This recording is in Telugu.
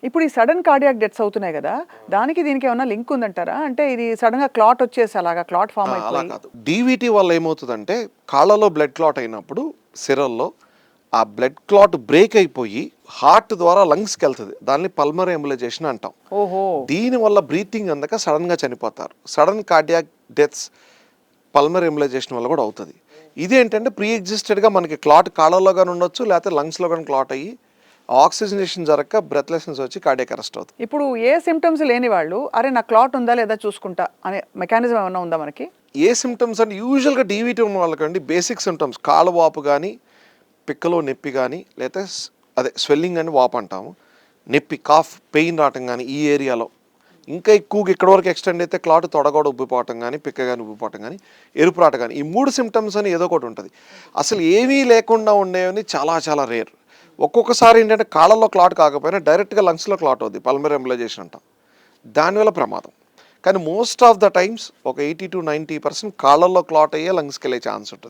ఇప్పుడు ఈ సడన్ కార్డియాక్ డెత్స్ అవుతున్నాయి గదా! దానికి దీనికి ఏమన్నా లింక్ ఉందంటారా? అంటే ఇది సడెన్‌గా క్లాట్ వచ్చేసి అలాగా క్లాట్ ఫార్మ్ అలా అయిపోయి కాదు. డీవీటీ వల్ల ఏమవుతదంటే కాళ్ళలో బ్లడ్ క్లాట్ అయినప్పుడు సిరల్లో ఆ బ్లడ్ క్లాట్ బ్రేక్ అయిపోయి హార్ట్ ద్వారా లంగ్స్‌కి వెళ్తది. దాన్ని పల్మనరీ ఎంబోలైజేషన్ అంటాం. ఓహో! దీనివల్ల బ్రీతింగ్ అందక సడన్‌గా చనిపోతారు. Sudden cardiac deaths pulmonary embolisation వల్ల కూడా అవుతది. ఇదేంటంటే ప్రీ ఎగ్జిస్టెడ్‌గా మనకి క్లాట్ కాళ్ళలో గాని ఉండొచ్చు, లేకపోతే లంగ్స్‌లో గాని క్లాట్ అయ్యి ఆక్సిజనేషన్ జరగక బ్రెత్‌లెస్‌నెస్ వచ్చి కార్డియాక్ అరెస్ట్ అవుతది. ఇప్పుడు ఏ సింప్టమ్స్ లేని వాళ్ళు, అరే నాకు క్లాట్ ఉందా లేదా చూసుకుంటా అనే మెకానిజం ఏమన్నా ఉందా మనకి? ఏ సింప్టమ్స్ అంటే యూజువల్‌గా డీవీటీ ఉన్న వాళ్ళకండి బేసిక్ సింప్టమ్స్ కాళ్ళ వాపు గాని, పిక్కలో నొప్పి గాని, లేతే అదే స్వెల్లింగ్ అని వాపు అంటాము. నొప్పి కాఫ్ పెయిన్ రావటం గాని ఈ ఏరియాలో ఇంకా ఎక్కువగా ఇక్కడ వరకు ఎక్స్టెండ్ అయితే క్లాట్ తొడగోడ ఉబ్బిపోవటం గాని, పిక్క గాని ఉబ్బిపోవటం గాని, ఎరుపు రాట గాని ఈ 3 సింప్టమ్స్ అని ఏదో ఒకటి ఉంటది. అసలు ఏమీ లేకుండా ఉండేవని చాలా చాలా రేర్. ఒక్కొక్కసారి ఏంటంటే కాళ్ళలో క్లాట్ కాకపోయినా డైరెక్ట్‌గా లంగ్స్‌లో క్లాట్ అవుద్ది. పల్మనరీ ఎంబోలైజేషన్ అంటాం. దానివల్ల ప్రమాదం. కానీ మోస్ట్ ఆఫ్ ద టైమ్స్ ఒక 80-90% కాళ్ళల్లో క్లాట్ అయ్యే లంగ్స్‌కెళ్ళే ఛాన్స్ ఉంటది.